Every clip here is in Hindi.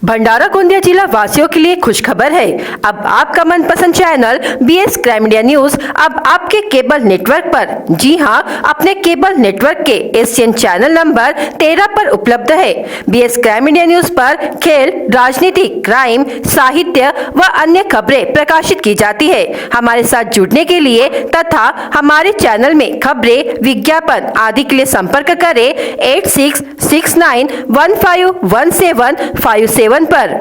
भंडारा गोंदिया जिला वासियों के लिए खुशखबर है। अब आपका मनपसंद channel BS crime media news अब आपके केबल नेटवर्क पर, जी हां, अपने केबल नेटवर्क के एशियन चैनल नंबर 13 पर उपलब्ध है। BS क्राइम मीडिया न्यूज पर खेल, राजनीति, क्राइम, साहित्य व अन्य खबरें प्रकाशित की जाती है। हमारे साथ जुड़ने के लिए तथा हमारे चैनल में खबरें, विज्ञापन आदि के लिए संपर्क करें 8669151757 पर।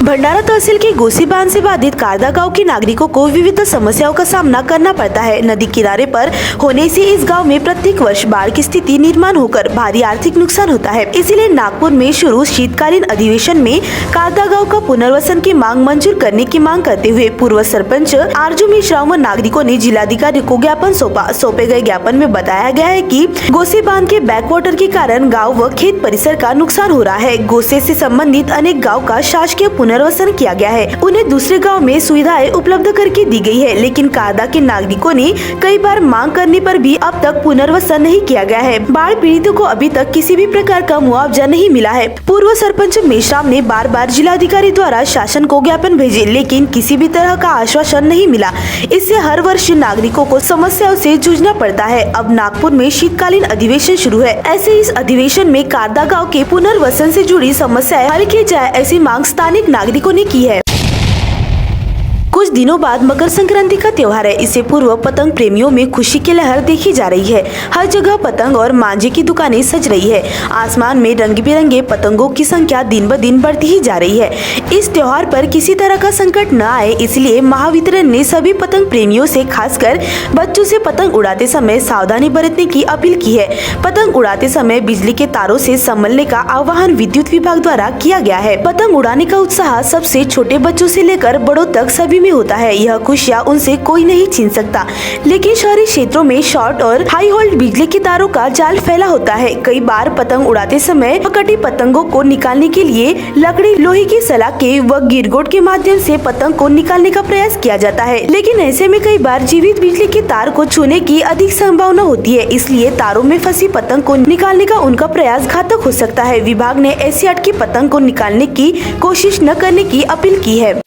भंडारा तहसील के गोसीबांध से बाधित कारदा गांव के नागरिकों को विविध समस्याओं का सामना करना पड़ता है। नदी किनारे पर होने से इस गांव में प्रत्येक वर्ष बाढ़ की स्थिति निर्माण होकर भारी आर्थिक नुकसान होता है। इसीलिए नागपुर में शुरू शीतकालीन अधिवेशन में कारदा गांव का पुनर्वसन की मांग मंजूर करने की मांग करते हुए पूर्व सरपंच आरजू मिश्रा व नागरिकों ने जिलाधिकारी को ज्ञापन सौंपा। सौंपे गए ज्ञापन में बताया गया है कि गोसीबांध के बैकवाटर के कारण गाँव व खेत परिसर का नुकसान हो रहा है। गोसे से संबंधित अनेक गाँव का शासकीय पुनर्वसन किया गया है। उन्हें दूसरे गांव में सुविधाएं उपलब्ध करके दी गई है, लेकिन कारदा के नागरिकों ने कई बार मांग करने पर भी अब तक पुनर्वसन नहीं किया गया है। बाढ़ पीड़ितों को अभी तक किसी भी प्रकार का मुआवजा नहीं मिला है। पूर्व सरपंच मेश्राम ने बार बार जिलाधिकारी द्वारा शासन को ज्ञापन भेजे, लेकिन किसी भी तरह का आश्वासन नहीं मिला। इससे हर वर्ष नागरिकों को समस्याओं से जूझना पड़ता है। अब नागपुर में शीतकालीन अधिवेशन शुरू है। ऐसे इस अधिवेशन में कारदा गाँव के पुनर्वसन से जुड़ी समस्याएं हल की जाए, ऐसी मांग स्थानिक नागरिकों ने की है। कुछ दिनों बाद मकर संक्रांति का त्योहार है। इससे पूर्व पतंग प्रेमियों में खुशी की लहर देखी जा रही है। हर जगह पतंग और मांझे की दुकानें सज रही है। आसमान में रंग बिरंगे पतंगों की संख्या दिन ब दिन बढ़ती ही जा रही है। इस त्योहार पर किसी तरह का संकट न आए, इसलिए महावितरण ने सभी पतंग प्रेमियों से, खासकर बच्चों से पतंग उड़ाते समय सावधानी बरतने की अपील की है। पतंग उड़ाते समय बिजली के तारों से संभलने का आह्वान विद्युत विभाग द्वारा किया गया है। पतंग उड़ाने का उत्साह सबसे छोटे बच्चों से लेकर बड़ों तक सभी में होता है। यह खुशियाँ उनसे कोई नहीं छीन सकता, लेकिन शहरी क्षेत्रों में शॉर्ट और हाई वोल्ट बिजली के तारों का जाल फैला होता है। कई बार पतंग उड़ाते समय कटी पतंगों को निकालने के लिए लकड़ी, लोहे की सलाखें व गिरगोट के माध्यम से पतंग को निकालने का प्रयास किया जाता है, लेकिन ऐसे में कई बार जीवित बिजली के तार को छूने की अधिक संभावना होती है। इसलिए तारों में फंसी पतंग को निकालने का उनका प्रयास घातक हो सकता है। विभाग ने ऐसी अटकी पतंग को निकालने की कोशिश न करने की अपील की है।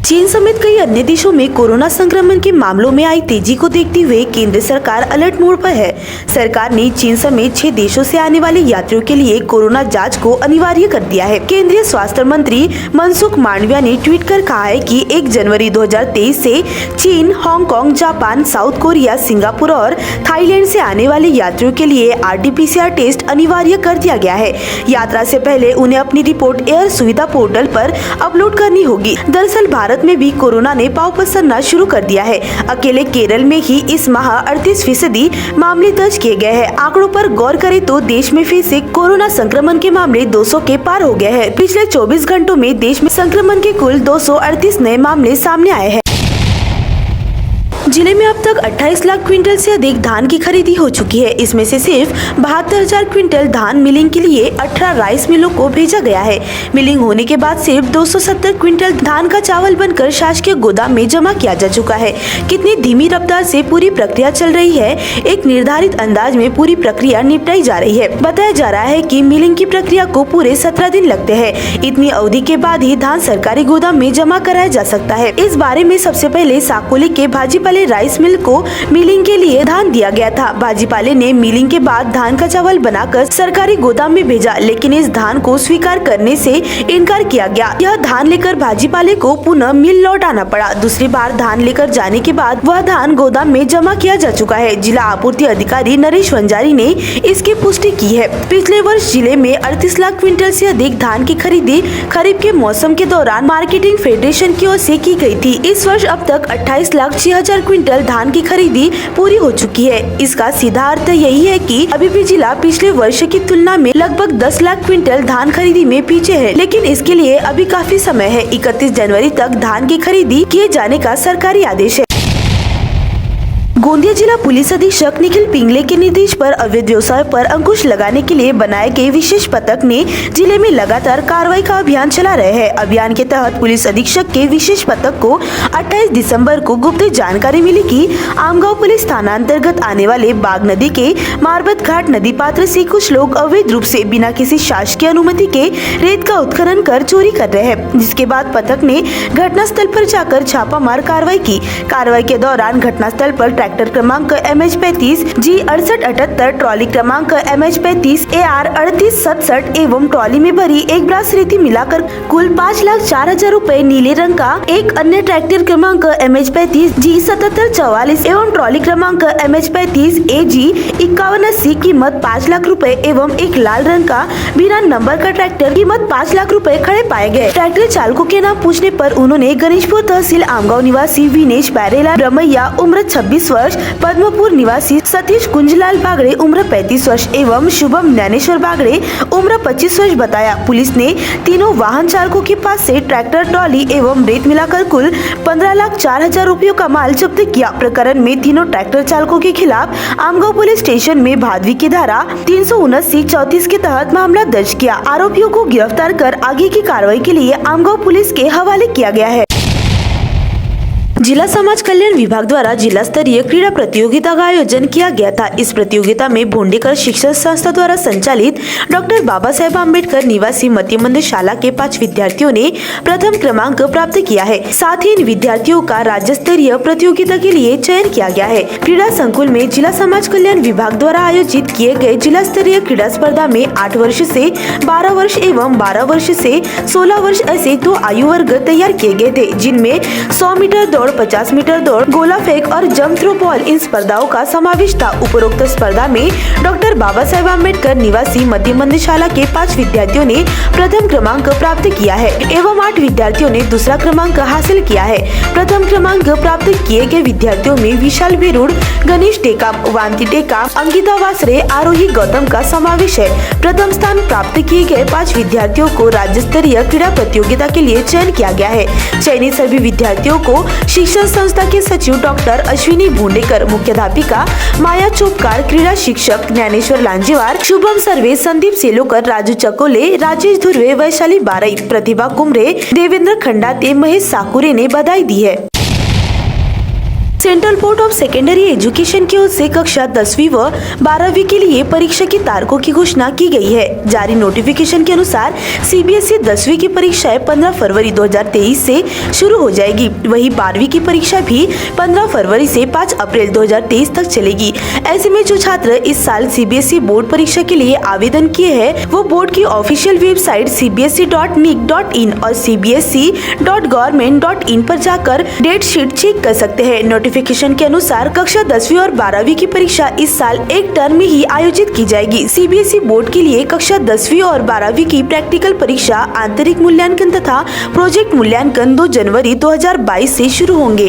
चीन समेत कई अन्य देशों में कोरोना संक्रमण के मामलों में आई तेजी को देखते हुए केंद्र सरकार अलर्ट मोड पर है। सरकार ने चीन समेत 6 देशों से आने वाले यात्रियों के लिए कोरोना जांच को अनिवार्य कर दिया है। केंद्रीय स्वास्थ्य मंत्री मनसुख मांडविया ने ट्वीट कर कहा है कि 1 जनवरी 2023 से चीन, Hong Kong, Japan, south Korea, Singapore और थाईलैंड से आने वाले यात्रियों के लिए RT-PCR टेस्ट अनिवार्य कर दिया गया है। यात्रा से पहले उन्हें अपनी रिपोर्ट एयर सुविधा पोर्टल पर अपलोड करनी होगी। दरअसल भारत में भी कोरोना ने पांव पसरना शुरू कर दिया है। अकेले केरल में ही इस माह 38% मामले दर्ज किए गए हैं। आंकड़ों पर गौर करें तो देश में फिर से कोरोना संक्रमण के मामले 200 के पार हो गए हैं। पिछले 24 घंटों में देश में संक्रमण के कुल 238 नए मामले सामने आए हैं। जिले में अब तक 28 लाख क्विंटल से अधिक धान की खरीदी हो चुकी है। इसमें से सिर्फ 72,000 क्विंटल धान मिलिंग के लिए 18 राइस मिलों को भेजा गया है। मिलिंग होने के बाद सिर्फ 270 क्विंटल धान का चावल बनकर शासकीय गोदाम में जमा किया जा चुका है। कितनी धीमी रफ्तार से पूरी प्रक्रिया चल रही है। एक निर्धारित अंदाज में पूरी प्रक्रिया निपटाई जा रही है। बताया जा रहा है कि मिलिंग की प्रक्रिया को पूरे 17 दिन लगते हैं। इतनी अवधि के बाद ही धान सरकारी गोदाम में जमा कराया जा सकता है। इस बारे में सबसे पहले साकोली के भाजीपाले राइस मिल को मिलिंग के लिए धान दिया गया था। भाजीपाले ने मिलिंग के बाद धान का चावल बनाकर सरकारी गोदाम में भेजा, लेकिन इस धान को स्वीकार करने से इनकार किया गया। यह धान लेकर भाजीपाले को पुनः मिल लौट आना पड़ा। दूसरी बार धान लेकर जाने के बाद वह धान गोदाम में जमा किया जा चुका है। जिला आपूर्ति अधिकारी नरेश वंजारी ने इसकी पुष्टि की है। पिछले वर्ष जिले में 38 लाख क्विंटल से अधिक धान की खरीदी खरीफ के मौसम के दौरान मार्केटिंग फेडरेशन की ओर से की गई थी। इस वर्ष अब तक 28,06,000 क्विंटल धान की खरीदी पूरी हो चुकी है। इसका सीधा अर्थ यही है कि अभी भी जिला पिछले वर्ष की तुलना में लगभग 10 लाख क्विंटल धान खरीदी में पीछे है, लेकिन इसके लिए अभी काफी समय है। 31 जनवरी तक धान की खरीदी किए जाने का सरकारी आदेश है। गोंदिया जिला पुलिस अधीक्षक निखिल पिंगले के निर्देश पर अवैध व्यवसाय पर अंकुश लगाने के लिए बनाए गए विशेष पथक ने जिले में लगातार कार्रवाई का अभियान चला रहे हैं। अभियान के तहत पुलिस अधीक्षक के विशेष पथक को 28 दिसंबर को गुप्त जानकारी मिली कि आमगांव पुलिस थाना अंतर्गत आने वाले बाग नदी के मारबत घाट नदी पात्र से कुछ लोग अवैध रूप से बिना किसी शासकीय अनुमति के रेत का उत्खनन कर चोरी कर रहे हैं, जिसके बाद पथक ने घटनास्थल पर जाकर छापामार कार्रवाई की। कार्रवाई के दौरान घटनास्थल पर ट्रैक्टर क्रमांक MH35 G6878, ट्रॉली क्रमांक MH35 AR 3867 एवं ट्रॉली में भरी एक ब्रास रेती मिलाकर कुल 5,04,000 रुपए नीले रंग का, एक अन्य ट्रैक्टर क्रमांक MH35 G7744 एवं ट्रॉली क्रमांक MH35 AG 5180 कीमत 5 लाख रुपए एवं एक लाल रंग का बिना नंबर का ट्रैक्टर कीमत 5 लाख रुपए खड़े पाए गए। ट्रैक्टर चालकों के नाम पूछने पर उन्होंने गणेशपुर तहसील आमगांव निवासी विनेश बैरेला ब्रह्मैया उम्र 26 वर्ष, पद्मपुर निवासी सतीश कुंजलाल बागड़े उम्र 35 वर्ष एवं शुभम ज्ञानेश्वर बागड़े उम्र 25 वर्ष बताया। पुलिस ने तीनों वाहन चालकों के पास से ट्रैक्टर, ट्रॉली एवं रेत मिलाकर कुल 15,04,000 रुपयों का माल जब्त किया। प्रकरण में तीनों ट्रैक्टर चालकों के खिलाफ आमगांव पुलिस स्टेशन में भादवी की धारा 379-34 के तहत मामला दर्ज किया। आरोपियों को गिरफ्तार कर आगे की कार्रवाई के लिए आमगांव पुलिस के हवाले किया गया है। जिला समाज कल्याण विभाग द्वारा जिला स्तरीय क्रीड़ा प्रतियोगिता का आयोजन किया गया था। इस प्रतियोगिता में भोंडेकर शिक्षण संस्था द्वारा संचालित डॉक्टर बाबा साहेब आम्बेडकर निवासी मध्य मंदिर शाला के 5 विद्यार्थियों ने प्रथम क्रमांक प्राप्त किया है। साथ ही इन विद्यार्थियों का राज्य स्तरीय प्रतियोगिता के लिए चयन किया गया है। क्रीड़ा संकुल में जिला समाज कल्याण विभाग द्वारा आयोजित किए गए जिला स्तरीय क्रीड़ा स्पर्धा में 8 वर्ष से 12 वर्ष एवं 12 वर्ष से 16 वर्ष ऐसे 2 आयु वर्ग तैयार किए गए थे, जिनमें 100 मीटर दौड़, 50 मीटर दौड़, गोला फेंक और जंप थ्रो बॉल इन स्पर्धाओं का समावेश था। उपरोक्त स्पर्धा में डॉक्टर बाबा साहेब आम्बेडकर निवासी मध्य मंदिर शाला के 5 विद्यार्थियों ने प्रथम क्रमांक प्राप्त किया है एवं 8 विद्यार्थियों ने दूसरा क्रमांक हासिल किया है। प्रथम क्रमांक प्राप्त किए गए विद्यार्थियों में विशाल बेरुड़, गणेश टेकाम, वांति टेकाम, अंकिता वासरे, आरोही गौतम का समावेश है। प्रथम स्थान प्राप्त किए गए 5 विद्यार्थियों को राज्य स्तरीय क्रीड़ा प्रतियोगिता के लिए चयन किया गया है। चयनित सभी विद्यार्थियों को शिक्षण संस्था के सचिव डॉक्टर अश्विनी भोंडेकर, मुख्याध्यापिका माया चोपकार, क्रीड़ा शिक्षक ज्ञानेश्वर लांजेवार, शुभम सर्वे, संदीप सेलोकर, राजू चकोले, राजेश धुर्वे, वैशाली बारई, प्रतिभा कुमरे, देवेंद्र खंडाते, महेश साकुरे ने बधाई दी है। Central board of secondary education की ओर से कक्षा 10वीं व 12वीं के लिए परीक्षा की तारीखों की घोषणा की गई है। जारी नोटिफिकेशन के अनुसार सीबीएसई 10वीं की परीक्षाएं 15 फरवरी 2023 से शुरू हो जाएगी। वहीं 12वीं की परीक्षा भी 15 फरवरी से 5 अप्रैल 2023 तक चलेगी। ऐसे में जो छात्र इस साल सीबीएसई बोर्ड परीक्षा के लिए आवेदन किए हैं वो बोर्ड की ऑफिशियल वेबसाइट cbse.nic.in और cbse.government.in पर जाकर डेट शीट चेक कर सकते हैं। नोटिफिकेशन के अनुसार कक्षा 10वीं और 12वीं की परीक्षा इस साल एक टर्म में ही आयोजित की जाएगी। सीबीएसई बोर्ड के लिए कक्षा 10वीं और 12वीं की प्रैक्टिकल परीक्षा, आंतरिक मूल्यांकन तथा प्रोजेक्ट मूल्यांकन 2 जनवरी 2022 से शुरू होंगे।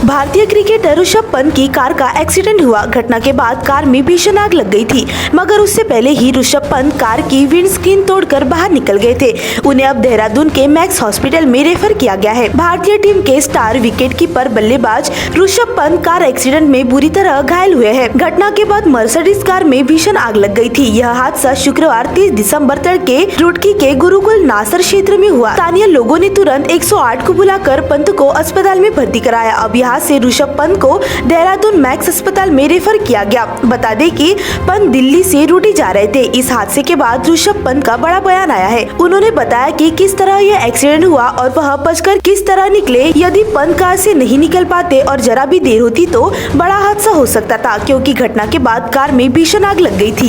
भारतीय क्रिकेटर ऋषभ पंत की कार का एक्सीडेंट हुआ। घटना के बाद कार में भीषण आग लग गई थी, मगर उससे पहले ही ऋषभ पंत कार की विंडस्क्रीन तोड़कर बाहर निकल गए थे। उन्हें अब देहरादून के मैक्स हॉस्पिटल में रेफर किया गया है। भारतीय टीम के स्टार विकेटकीपर बल्लेबाज ऋषभ पंत कार एक्सीडेंट में बुरी तरह घायल हुए हैं। घटना के बाद मर्सिडीज कार में भीषण आग लग गई थी। यह हादसा शुक्रवार 30 दिसंबर तड़के रुड़की के गुरुकुल नासर क्षेत्र में हुआ। स्थानीय लोगों ने तुरंत 108 को बुलाकर पंत को अस्पताल में भर्ती कराया। अब यहाँ से ऋषभ पंत को देहरादून मैक्स अस्पताल में रेफर किया गया। बता दें कि पंत दिल्ली से रूटी जा रहे थे। इस हादसे के बाद ऋषभ पंत का बड़ा बयान आया है। उन्होंने बताया कि किस तरह यह एक्सीडेंट हुआ और वह बचकर किस तरह निकले। यदि पंत कार से नहीं निकल पाते और जरा भी देर होती तो बड़ा हादसा हो सकता था, क्योंकि घटना के बाद कार में भीषण आग लग गई थी।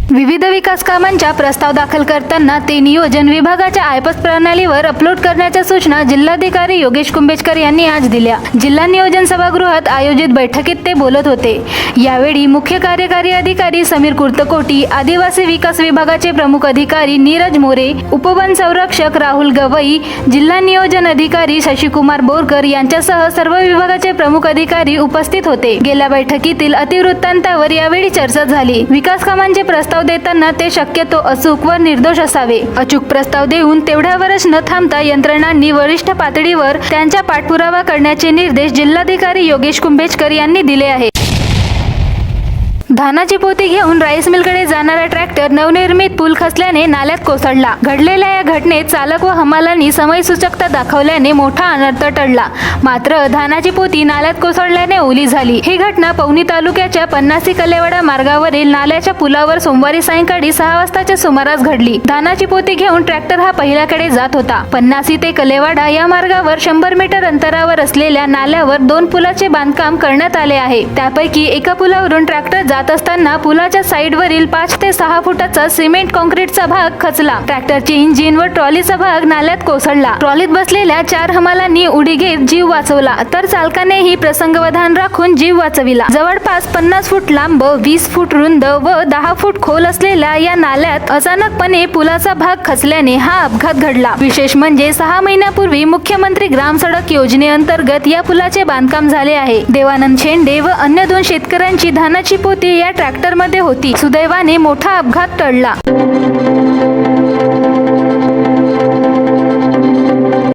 विविध विकास कामांचा प्रस्ताव दाखल करताना ते नियोजन विभागाच्या आयपस प्रणालीवर अपलोड करण्याच्या सूचना जिल्हाधिकारी योगेश कुंभेजकर यांनी आज दिल्या। जिल्हा नियोजन सभागृहात आयोजित बैठकीत ते बोलत होते। यावेळी मुख्य कार्यकारी अधिकारी समीर कुर्तकोटी, आदिवासी विकास विभागाचे प्रमुख अधिकारी नीरज मोरे, उपवन संरक्षक राहुल गवई, जिल्हा नियोजन अधिकारी शशिकुमार बोरकर यांच्यासह सर्व विभागाचे प्रमुख अधिकारी उपस्थित होते। गेल्या बैठकीतील अतिवृत्तांतावर यावेळी चर्चा झाली। विकास कामांचे प्रस्ताव प्रस्ताव देताना ते शक्यतो अचूक व निर्दोष असावे. अचूक प्रस्ताव देऊन तेवढ्यावरच न थांबता यंत्रणांनी वरिष्ठ पातळीवर त्यांचा पाठपुरावा करण्याचे निर्देश जिल्हाधिकारी योगेश कुंभेजकर यांनी दिले आहेत. धानाची पोती घेऊन राईस मिलकडे जाणारा ट्रॅक्टर नवनिर्मित पूल खचल्याने नाल्यात कोसळला. घडलेल्या या घटनेत चालक व हमालांनी समयसूचकता दाखवल्याने मोठा अनर्थ टळला. मात्र धानाची पोती नाल्यात कोसळल्याने ओली झाली. ही घटना पवनी तालुक्याच्या पन्नासी कलेवाडा मार्गावरील नाल्याच्या पुलावर सोमवारी सायंकाळी 6 वाजताच्या सुमारास घडली. धानाची पोती घेऊन ट्रॅक्टर हा पहिल्याकडे जात होता. पन्नासी ते कलेवाडा या मार्गावर 100 मीटर अंतरावर असलेल्या नाल्यावर 2 पुलाचे बांधकाम करण्यात आले आहे. त्यापैकी एका पुलावरून ट्रॅक्टर जात असताना पुलाच्या साईडवरील 5 ते 6 फुटाचा सिमेंट कॉन्क्रीटचा भाग खचला. ट्रॅक्टरचे इंजिन व ट्रॉलीचा भाग नाल्यात कोसळला. ट्रॉलीत बसलेल्या 4 हमालांनी उडी घेत जीव वाचवला, तर चालकानेही प्रसंगावधान राखून जीव वाचविला. जवळपास 50 फूट लांब, 20 फूट रुंद व 10 फूट खोल असलेल्या या नाल्यात अचानकपणे पुलाचा भाग खचल्याने हा अपघात घडला. विशेष म्हणजे 6 महिन्यापूर्वी मुख्यमंत्री ग्राम सडक योजनेअंतर्गत या पुलाचे बांधकाम झाले आहे. देवानंद शेंडे व अन्य 2 शेतकऱ्यांची धानाची पोती या ट्रॅक्टरमध्ये होती. सुदैवाने मोठा अपघात टळला.